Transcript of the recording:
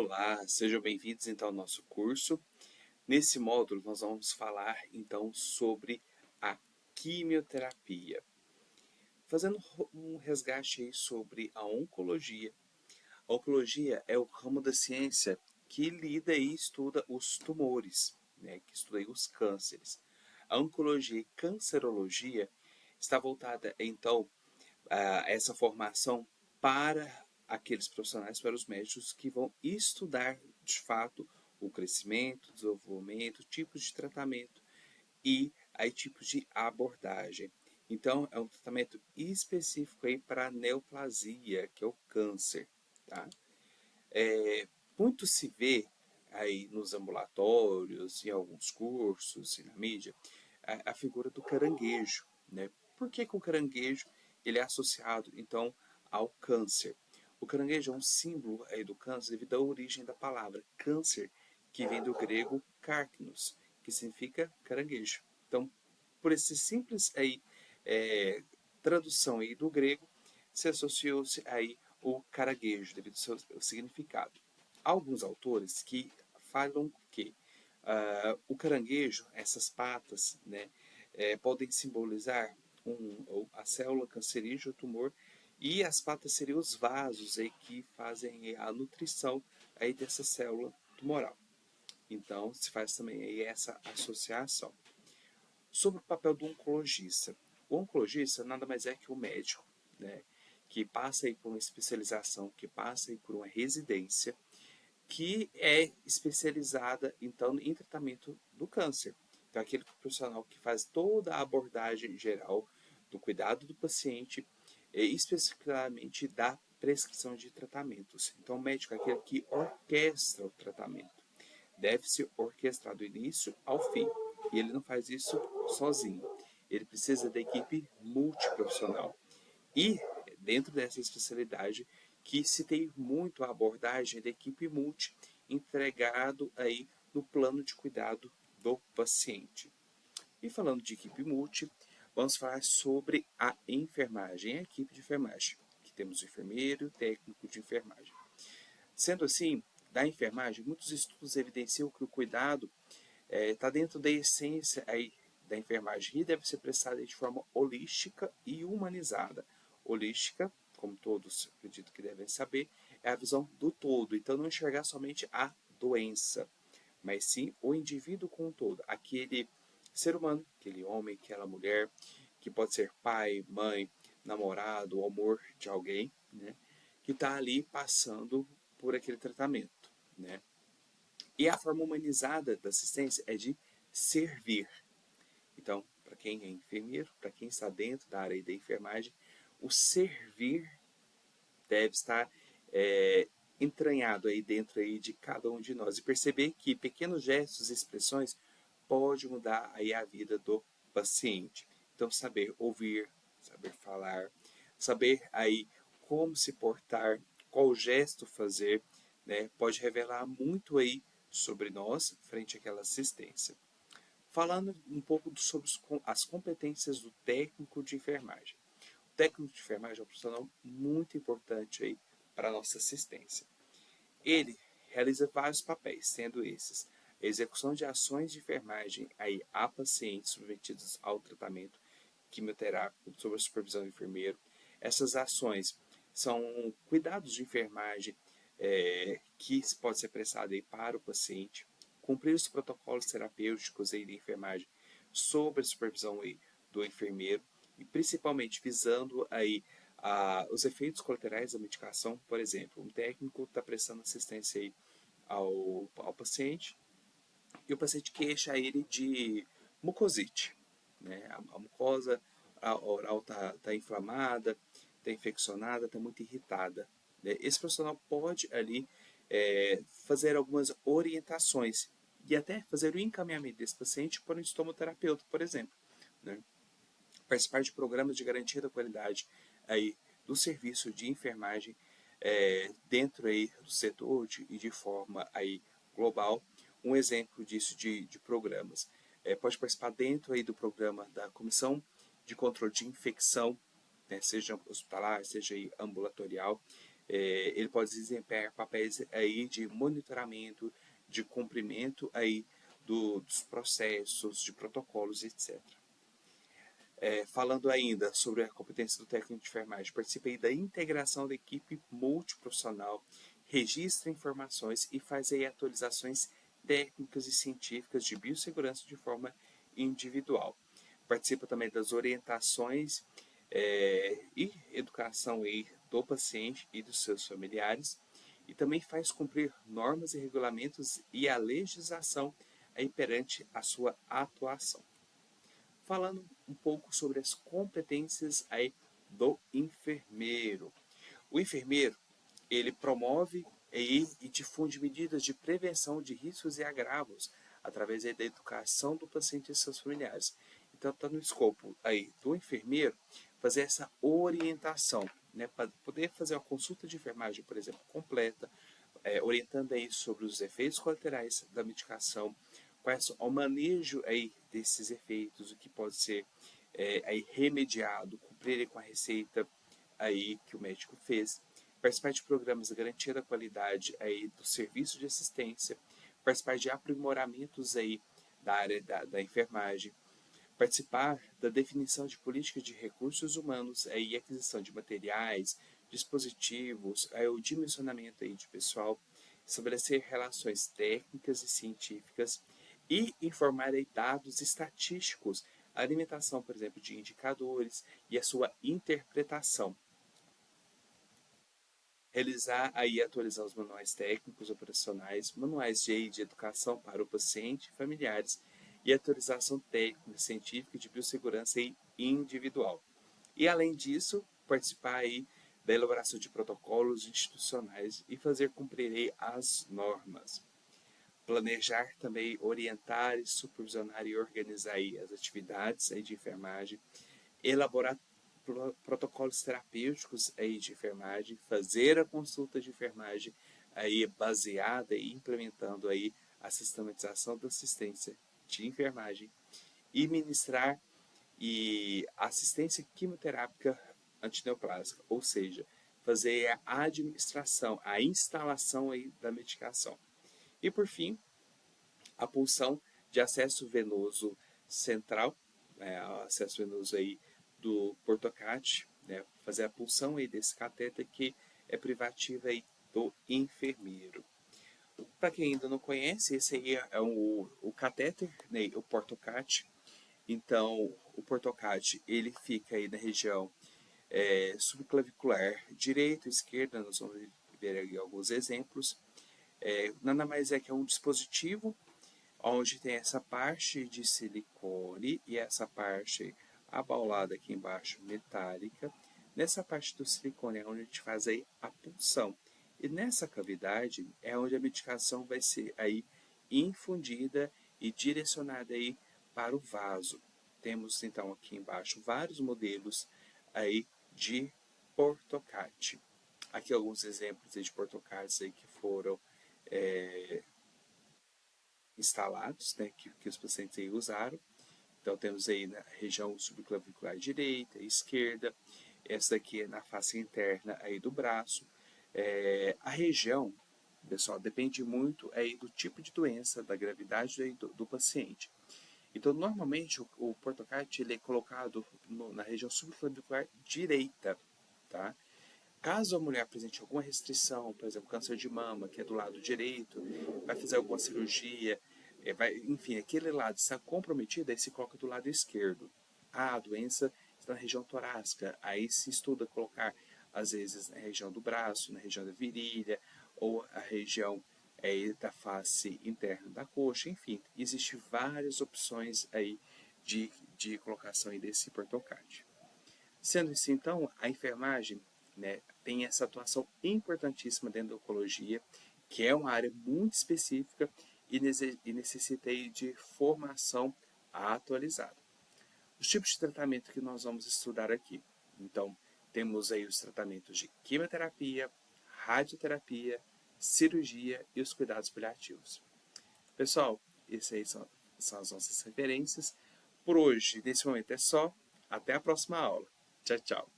Olá, sejam bem-vindos então ao nosso curso. Nesse módulo nós vamos falar então sobre a quimioterapia. Fazendo um resgate aí sobre a oncologia. A oncologia é o ramo da ciência que lida e estuda os tumores, né, que estuda aí os cânceres. A oncologia e cancerologia está voltada então a essa formação para aqueles profissionais, para os médicos que vão estudar de fato o crescimento, desenvolvimento, tipos de tratamento e aí tipos de abordagem. Então, é um tratamento específico aí para a neoplasia, que é o câncer. Tá? Muito se vê aí nos ambulatórios, em alguns cursos e na mídia, a figura do caranguejo. Né? Por que o caranguejo ele é associado, então, ao câncer? O caranguejo é um símbolo aí do câncer devido à origem da palavra câncer, que vem do grego carcnos, que significa caranguejo. Então, por esse simples aí, tradução aí do grego, se associou-se aí o caranguejo, devido ao seu significado. Há alguns autores que falam que o caranguejo, essas patas, né, podem simbolizar a célula cancerígena, o tumor, e as patas seriam os vasos aí que fazem a nutrição aí dessa célula tumoral. Então, se faz também aí essa associação. Sobre o papel do oncologista. O oncologista nada mais é que o médico, né, que passa aí por uma especialização, que passa aí por uma residência, que é especializada, então, em tratamento do câncer. Então, aquele profissional que faz toda a abordagem geral do cuidado do paciente e especificamente da prescrição de tratamentos. Então, o médico é aquele que orquestra o tratamento. Deve ser orquestrado do início ao fim. E ele não faz isso sozinho. Ele precisa da equipe multiprofissional. E, dentro dessa especialidade, que se tem muito a abordagem da equipe multi entregado aí no plano de cuidado do paciente. E falando de equipe multi, vamos falar sobre a enfermagem, a equipe de enfermagem, que temos o enfermeiro e o técnico de enfermagem. Sendo assim, da enfermagem, muitos estudos evidenciam que o cuidado está dentro da essência aí da enfermagem e deve ser prestado de forma holística e humanizada. Holística, como todos acredito que devem saber, é a visão do todo. Então, não enxergar somente a doença, mas sim o indivíduo como um todo. Aquele ser humano, aquele homem, aquela mulher, que pode ser pai, mãe, namorado, amor de alguém, né, que está ali passando por aquele tratamento. Né? E a forma humanizada da assistência é de servir. Então, para quem é enfermeiro, para quem está dentro da área da enfermagem, o servir deve estar entranhado aí dentro aí de cada um de nós. E perceber que pequenos gestos e expressões podem mudar aí a vida do paciente. Então, saber ouvir, saber falar, saber aí como se portar, qual gesto fazer, né, pode revelar muito aí sobre nós frente àquela assistência. Falando um pouco sobre as competências do técnico de enfermagem. O técnico de enfermagem é um profissional muito importante aí para a nossa assistência. Ele realiza vários papéis, sendo esses a execução de ações de enfermagem aí a pacientes submetidos ao tratamento quimioterápico sob a supervisão do enfermeiro. Essas ações são cuidados de enfermagem que pode ser prestado aí para o paciente, cumprir os protocolos terapêuticos aí de enfermagem sob a supervisão aí do enfermeiro e principalmente visando aí os efeitos colaterais da medicação. Por exemplo, um técnico está prestando assistência aí ao paciente e o paciente queixa ele de mucosite. Né? A mucosa oral está inflamada, está infeccionada, está muito irritada. Né? Esse profissional pode ali fazer algumas orientações e até fazer o encaminhamento desse paciente para um estomoterapeuta, por exemplo. Né? Participar de programas de garantia da qualidade aí do serviço de enfermagem dentro aí do setor e de forma aí global. Um exemplo disso de programas. Pode participar dentro aí do programa da Comissão de Controle de Infecção, né, seja hospitalar, seja aí ambulatorial, ele pode desempenhar papéis aí de monitoramento, de cumprimento aí dos processos, de protocolos, etc. Falando ainda sobre a competência do técnico de enfermagem, participa aí da integração da equipe multiprofissional, registra informações e faz aí atualizações técnicas e científicas de biossegurança de forma individual. Participa também das orientações e educação aí do paciente e dos seus familiares e também faz cumprir normas e regulamentos e a legislação aí perante a sua atuação. Falando um pouco sobre as competências aí do enfermeiro. O enfermeiro, ele promove e difunde medidas de prevenção de riscos e agravos através da educação do paciente e seus familiares. Então, está no escopo aí do enfermeiro fazer essa orientação, né, para poder fazer uma consulta de enfermagem, por exemplo, completa, orientando aí sobre os efeitos colaterais da medicação, quais o manejo aí desses efeitos, o que pode ser aí remediado, cumprir com a receita aí que o médico fez, participar de programas de garantia da qualidade aí do serviço de assistência, participar de aprimoramentos aí da área da enfermagem, participar da definição de políticas de recursos humanos aí, aquisição de materiais, dispositivos, aí, o dimensionamento aí de pessoal, estabelecer relações técnicas e científicas e informar aí dados estatísticos, a alimentação, por exemplo, de indicadores e a sua interpretação. Realizar aí atualizar os manuais técnicos operacionais, manuais de educação para o paciente e familiares e atualização técnica, científica de biossegurança individual. E além disso, participar aí da elaboração de protocolos institucionais e fazer cumprir aí as normas. Planejar também, orientar, supervisionar e organizar aí as atividades aí de enfermagem, elaborar protocolos terapêuticos aí de enfermagem, fazer a consulta de enfermagem aí baseada e implementando aí a sistematização da assistência de enfermagem e ministrar e assistência quimioterápica antineoplásica, ou seja, fazer a administração, a instalação aí da medicação. E por fim, a punção de acesso venoso central, acesso venoso aí do Portocat, né, fazer a punção aí desse catéter que é privativa aí do enfermeiro. Para quem ainda não conhece, esse aí é o catéter, né, o Portocat. Então, o Portocat, ele fica aí na região subclavicular direita, esquerda, nós vamos ver aqui alguns exemplos. Nada mais é que um dispositivo onde tem essa parte de silicone e essa parte abaulada aqui embaixo, metálica. Nessa parte do silicone é onde a gente faz aí a punção. E nessa cavidade é onde a medicação vai ser aí infundida e direcionada aí para o vaso. Temos então aqui embaixo vários modelos aí de Portocat. Aqui alguns exemplos de Portocats aí que foram instalados, né, que os pacientes aí usaram. Então temos aí na região subclavicular direita, esquerda, essa daqui é na face interna aí do braço. A região, pessoal, depende muito aí do tipo de doença, da gravidade aí do paciente. Então, normalmente, o Portocat ele é colocado na região subclavicular direita, tá? Caso a mulher apresente alguma restrição, por exemplo, câncer de mama, que é do lado direito, vai fazer alguma cirurgia, enfim, aquele lado está comprometido, aí se coloca do lado esquerdo. A doença está na região torácica, aí se estuda colocar, às vezes, na região do braço, na região da virilha, ou a região da face interna da coxa, enfim, existem várias opções aí de colocação aí desse Portocat. Sendo assim, então, a enfermagem, né, tem essa atuação importantíssima dentro da oncologia, que é uma área muito específica e necessita aí de formação atualizada. Os tipos de tratamento que nós vamos estudar aqui. Então, temos aí os tratamentos de quimioterapia, radioterapia, cirurgia e os cuidados paliativos. Pessoal, essas aí são as nossas referências. Por hoje, nesse momento é só. Até a próxima aula. Tchau, tchau.